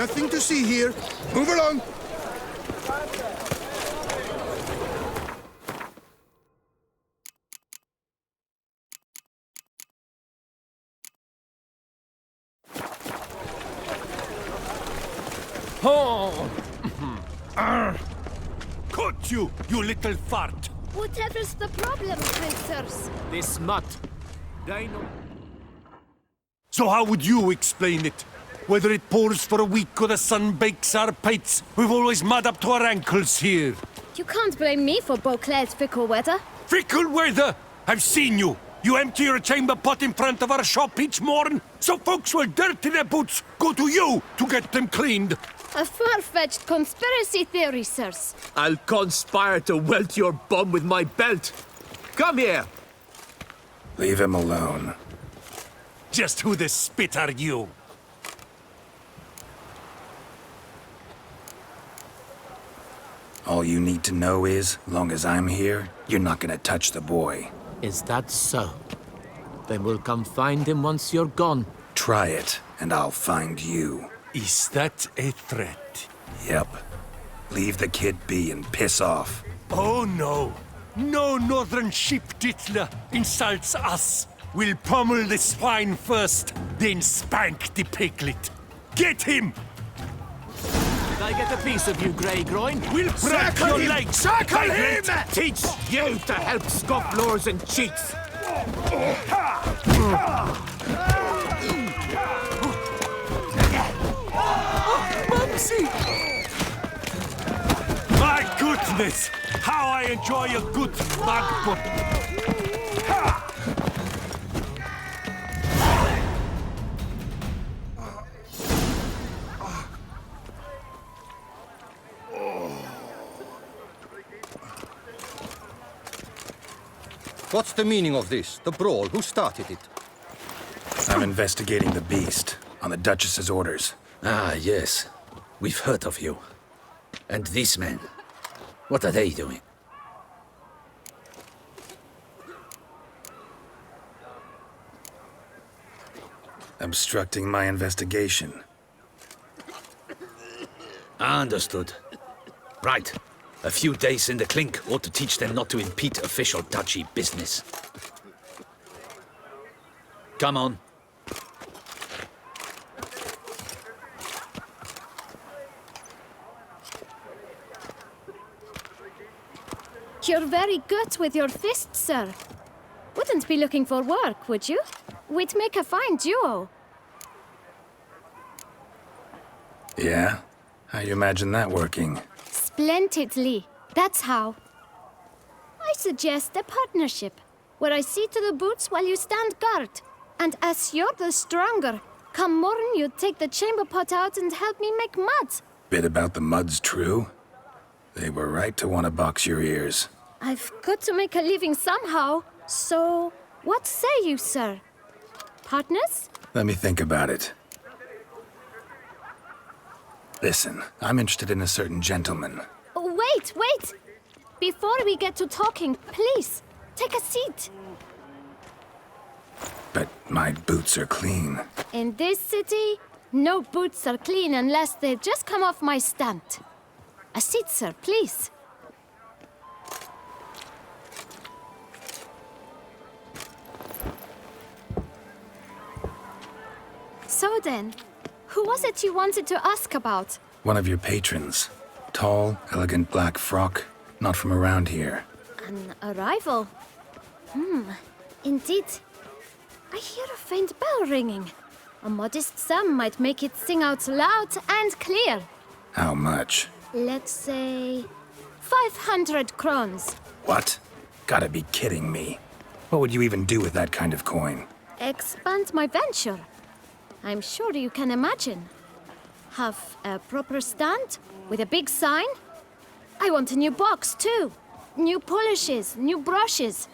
Nothing to see here. Move along. Oh! Caught you, you little fart! Whatever's the problem, Princess? This mutt. Dino. So how would you explain it? Whether it pours for a week or the sun bakes our pates, we've always mud up to our ankles here. You can't blame me for Beauclair's fickle weather. Fickle weather! I've seen you! You empty your chamber pot in front of our shop each morn, so folks will dirty their boots, go to you to get them cleaned. A far-fetched conspiracy theory, sirs. I'll conspire to welt your bum with my belt. Come here. Leave him alone. Just who the spit are you? All you need to know is, long as I'm here, you're not gonna touch the boy. Is that so? Then we'll come find him once you're gone. Try it, and I'll find you. Is that a threat? Yep. Leave the kid be and piss off. Oh no. No northern sheep dittler insults us. We'll pummel the swine first, then spank the piglet. Get him! Did I get a piece of you, Grey Groin? We'll break your legs! Circle him! Piglet! Teach you to help scofflaws and cheats! My goodness! How I enjoy a good mug bump! What's the meaning of this? The brawl? Who started it? I'm investigating the beast, on the Duchess's orders. Ah, yes. We've heard of you. And these men, what are they doing? Obstructing my investigation. Understood. Right. A few days in the clink ought to teach them not to impede official duchy business. Come on. You're very good with your fists, sir. Wouldn't be looking for work, would you? We'd make a fine duo. Yeah? How you imagine that working? Splendidly. That's how. I suggest a partnership, where I see to the boots while you stand guard. And as you're the stronger, come morn you take the chamber pot out and help me make mud. Bit about the mud's true? They were right to want to box your ears. I've got to make a living somehow, so what say you, sir? Partners? Let me think about it. Listen, I'm interested in a certain gentleman. Oh, wait! Before we get to talking, please, take a seat. But my boots are clean. In this city, no boots are clean unless they just come off my stand. A seat, sir, please. So then, who was it you wanted to ask about? One of your patrons. Tall, elegant black frock. Not from around here. An arrival? Indeed. I hear a faint bell ringing. A modest sum might make it sing out loud and clear. How much? Let's say 500 crowns. What? Gotta be kidding me. What would you even do with that kind of coin? Expand my venture. I'm sure you can imagine. Have a proper stand with a big sign. I want a new box too. New polishes, new brushes.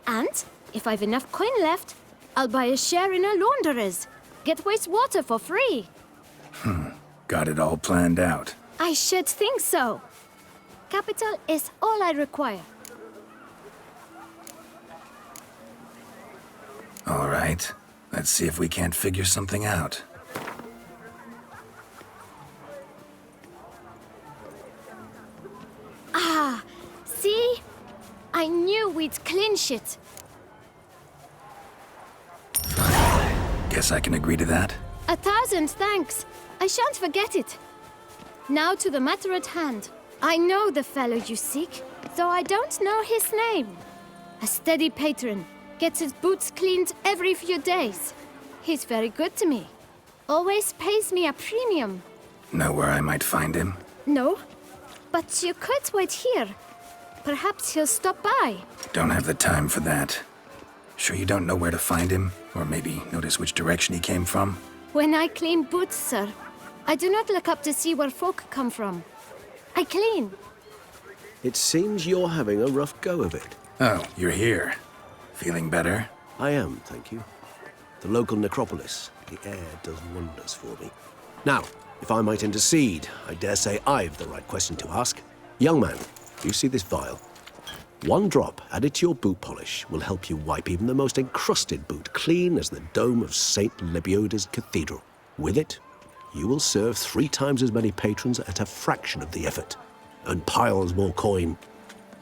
And if I've enough coin left, I'll buy a share in a launderer's. Get wastewater for free. Got it all planned out. I should think so. Capital is all I require. All right. Let's see if we can't figure something out. See? I knew we'd clinch it. Guess I can agree to that. 1,000 thanks. I shan't forget it. Now to the matter at hand. I know the fellow you seek, though I don't know his name. A steady patron, gets his boots cleaned every few days. He's very good to me. Always pays me a premium. Know where I might find him? No, but you could wait here. Perhaps he'll stop by. Don't have the time for that. Sure you don't know where to find him? Or maybe notice which direction he came from? When I clean boots, sir, I do not look up to see where folk come from. I clean. It seems you're having a rough go of it. Oh, you're here. Feeling better? I am, thank you. The local necropolis, the air does wonders for me. Now, if I might intercede, I dare say I've the right question to ask. Young man, do you see this vial? One drop added to your boot polish will help you wipe even the most encrusted boot clean as the dome of St. Lebioda's Cathedral. With it, you will serve 3 times as many patrons at a fraction of the effort, and piles more coin.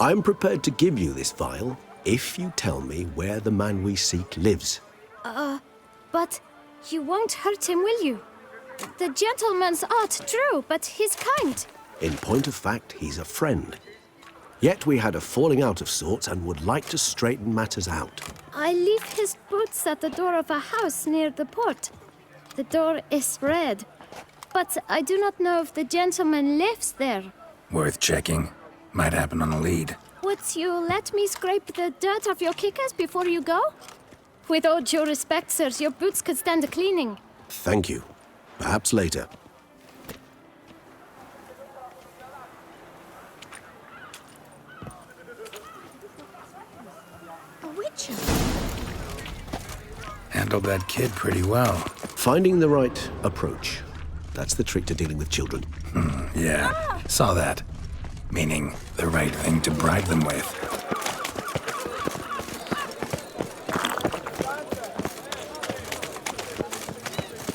I'm prepared to give you this vial if you tell me where the man we seek lives. But you won't hurt him, will you? The gentleman's art, true, but he's kind. In point of fact, he's a friend. Yet we had a falling out of sorts and would like to straighten matters out. I leave his boots at the door of a house near the port. The door is red, but I do not know if the gentleman lives there. Worth checking. Might happen on a lead. Would you let me scrape the dirt off your kickers before you go? With all due respect, sirs, your boots could stand a cleaning. Thank you. Perhaps later. A witcher. Handled that kid pretty well. Finding the right approach. That's the trick to dealing with children. Yeah, saw that. Meaning, the right thing to bribe them with.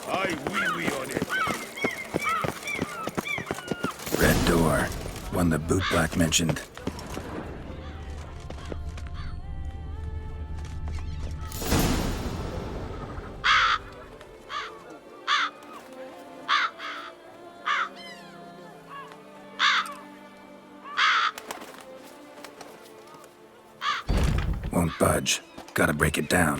Aye, wee on it. Red door. One the boot black mentioned. Won't budge. Gotta break it down.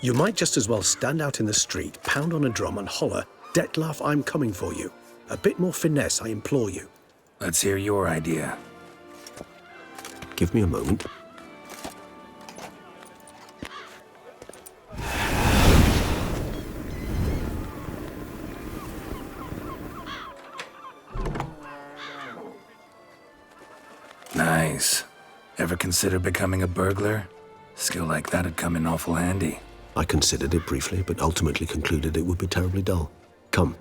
You might just as well stand out in the street, pound on a drum and holler, "Dettlaff, I'm coming for you." A bit more finesse, I implore you. Let's hear your idea. Give me a moment. Nice. Ever consider becoming a burglar? Skill like that'd come in awful handy. I considered it briefly, but ultimately concluded it would be terribly dull. Come.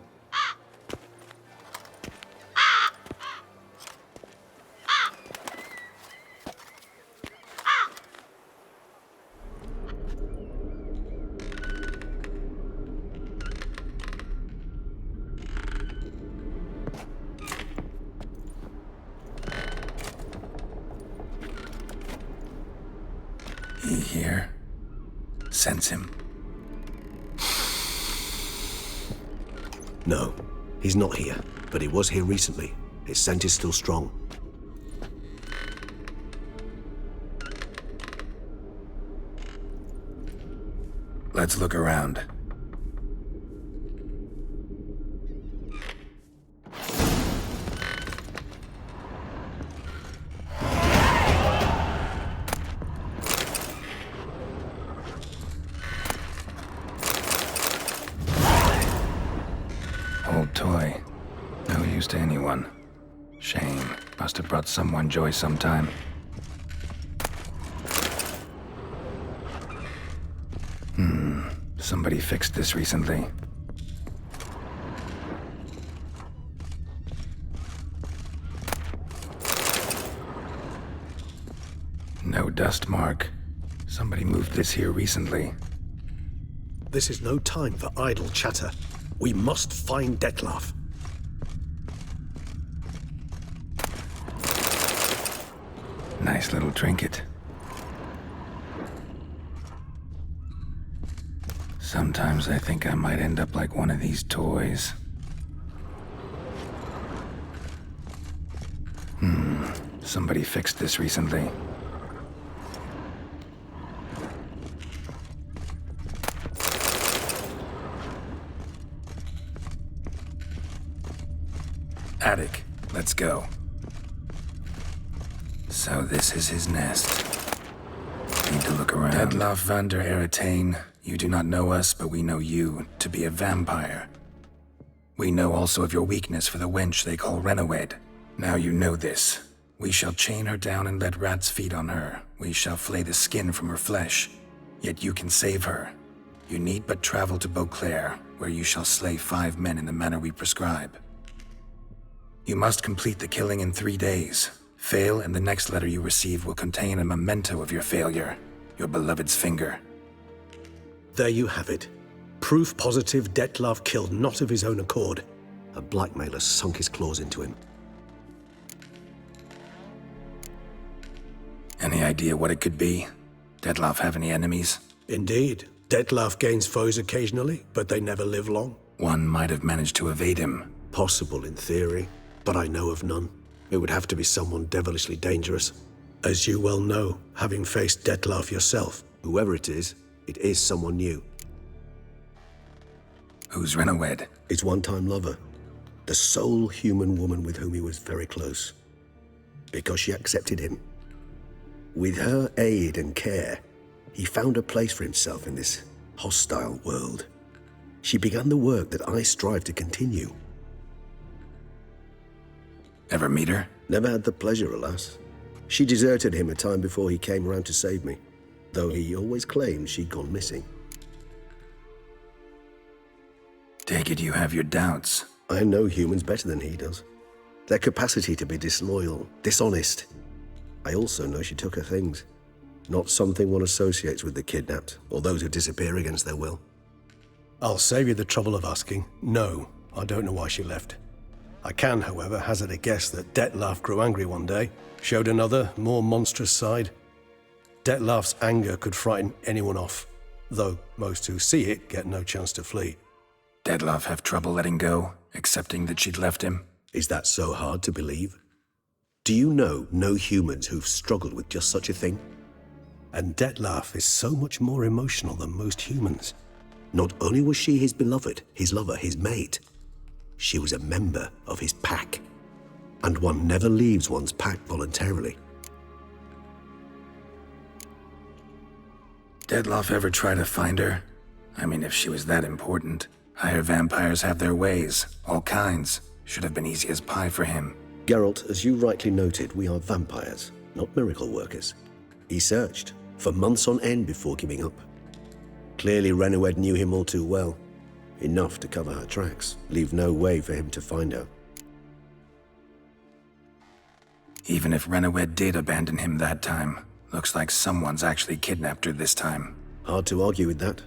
He here? Sense him. No, he's not here, but he was here recently. His scent is still strong. Let's look around. Old toy. No use to anyone. Shame. Must have brought someone joy sometime. Somebody fixed this recently. No dust mark. Somebody moved this here recently. This is no time for idle chatter. We must find Dettlaff. Nice little trinket. Sometimes I think I might end up like one of these toys. Somebody fixed this recently. Attic, let's go. So this is his nest. Need to look around. Dettlaff van der Eretain, you do not know us, but we know you to be a vampire. We know also of your weakness for the wench they call Renawed. Now you know this. We shall chain her down and let rats feed on her. We shall flay the skin from her flesh. Yet you can save her. You need but travel to Beauclair, where you shall slay 5 men in the manner we prescribe. You must complete the killing in 3 days. Fail, and the next letter you receive will contain a memento of your failure. Your beloved's finger. There you have it. Proof positive Dettlaff killed not of his own accord. A blackmailer sunk his claws into him. Any idea what it could be? Dettlaff have any enemies? Indeed. Dettlaff gains foes occasionally, but they never live long. One might have managed to evade him. Possible in theory, but I know of none. It would have to be someone devilishly dangerous. As you well know, having faced Dettlaff yourself, whoever it is someone new. Who's Renawed? His one-time lover. The sole human woman with whom he was very close. Because she accepted him. With her aid and care, he found a place for himself in this hostile world. She began the work that I strive to continue. Ever meet her? Never had the pleasure, alas. She deserted him a time before he came around to save me, though he always claimed she'd gone missing. Take it you have your doubts. I know humans better than he does. Their capacity to be disloyal, dishonest. I also know she took her things. Not something one associates with the kidnapped, or those who disappear against their will. I'll save you the trouble of asking. No, I don't know why she left. I can, however, hazard a guess that Dettlaff grew angry one day, showed another, more monstrous side. Dettlaff's anger could frighten anyone off, though most who see it get no chance to flee. Dettlaff have trouble letting go, accepting that she'd left him? Is that so hard to believe? Do you know no humans who've struggled with just such a thing? And Dettlaff is so much more emotional than most humans. Not only was she his beloved, his lover, his mate, she was a member of his pack. And one never leaves one's pack voluntarily. Dettlaff ever try to find her? I mean, if she was that important. Higher vampires have their ways, all kinds. Should have been easy as pie for him. Geralt, as you rightly noted, we are vampires, not miracle workers. He searched, for months on end before giving up. Clearly Renawed knew him all too well. Enough to cover her tracks, leave no way for him to find her. Even if Renawed did abandon him that time, looks like someone's actually kidnapped her this time. Hard to argue with that.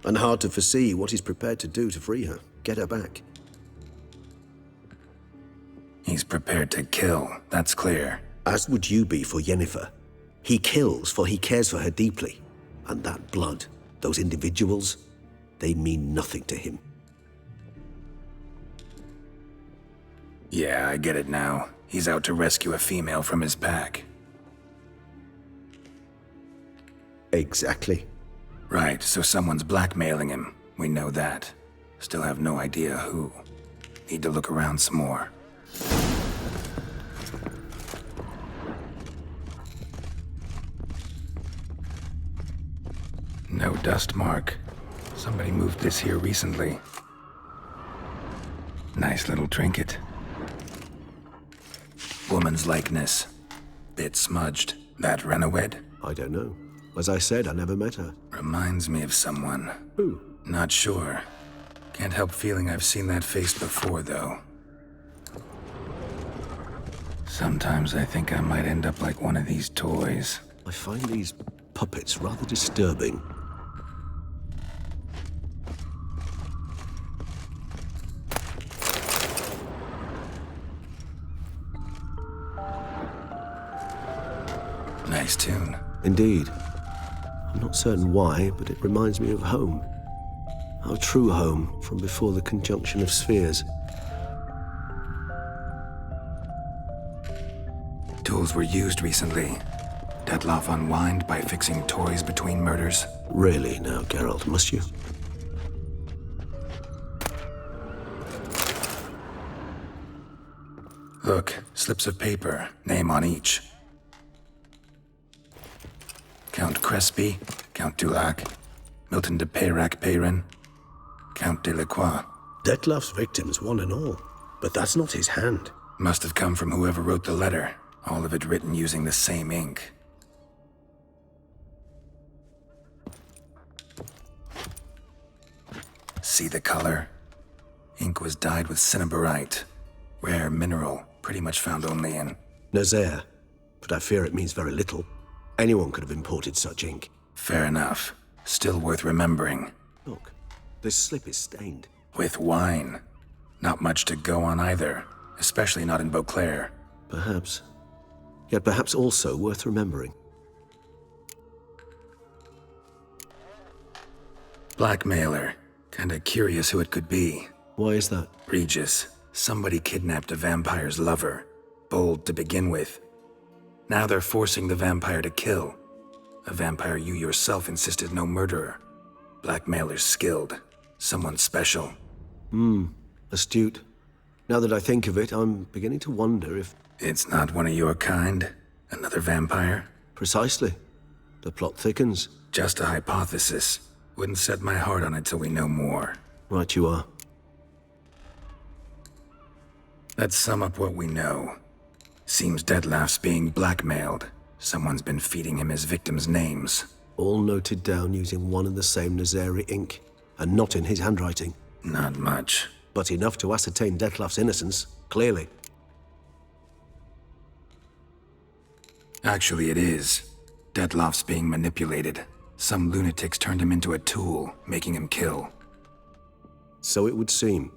And hard to foresee what he's prepared to do to free her, get her back. He's prepared to kill, that's clear. As would you be for Yennefer. He kills for he cares for her deeply. And that blood, those individuals, they mean nothing to him. Yeah, I get it now. He's out to rescue a female from his pack. Exactly. Right, so someone's blackmailing him. We know that. Still have no idea who. Need to look around some more. No dust mark. Somebody moved this here recently. Nice little trinket. Woman's likeness. Bit smudged. That Renawed? I don't know. As I said, I never met her. Reminds me of someone. Who? Not sure. Can't help feeling I've seen that face before, though. Sometimes I think I might end up like one of these toys. I find these puppets rather disturbing. Nice tune. Indeed. I'm not certain why, but it reminds me of home. Our true home from before the conjunction of spheres. Tools were used recently. Dettlaff unwind by fixing toys between murders. Really now, Geralt, must you? Look, slips of paper, name on each. Count Crespi, Count Dulac, Milton de Peyrac-Peyrin, Count Delacroix. Dettlaff's victims, one and all. But that's not his hand. Must have come from whoever wrote the letter. All of it written using the same ink. See the color? Ink was dyed with cinnabarite. Rare mineral, pretty much found only in... Nazaire. But I fear it means very little. Anyone could have imported such ink. Fair enough. Still worth remembering. Look, this slip is stained. With wine. Not much to go on either, especially not in Beauclair. Perhaps. Yet perhaps also worth remembering. Blackmailer. Kinda curious who it could be. Why is that? Regis. Somebody kidnapped a vampire's lover. Bold to begin with. Now they're forcing the vampire to kill. A vampire you yourself insisted no murderer. Blackmailer's skilled. Someone special. Astute. Now that I think of it, I'm beginning to wonder if... It's not one of your kind? Another vampire? Precisely. The plot thickens. Just a hypothesis. Wouldn't set my heart on it till we know more. Right you are. Let's sum up what we know. Seems Detlef's being blackmailed. Someone's been feeding him his victims' names. All noted down using one and the same Nazari ink, and not in his handwriting. Not much. But enough to ascertain Detlef's innocence, clearly. Actually, it is. Detlef's being manipulated. Some lunatics turned him into a tool, making him kill. So it would seem.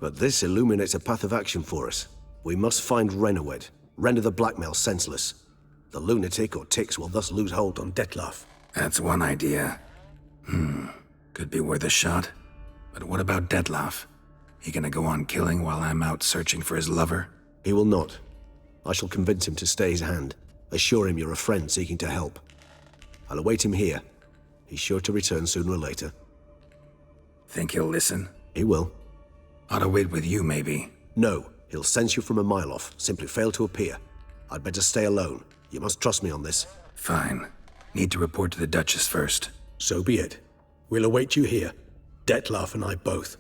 But this illuminates a path of action for us. We must find Renowed, render the blackmail senseless. The lunatic or ticks will thus lose hold on Detlef. That's one idea. Could be worth a shot. But what about Detlef? He gonna go on killing while I'm out searching for his lover? He will not. I shall convince him to stay his hand. Assure him you're a friend seeking to help. I'll await him here. He's sure to return sooner or later. Think he'll listen? He will. Ought to wait with you, maybe. No, he'll sense you from a mile off. Simply fail to appear. I'd better stay alone. You must trust me on this. Fine. Need to report to the Duchess first. So be it. We'll await you here. Detlef and I both.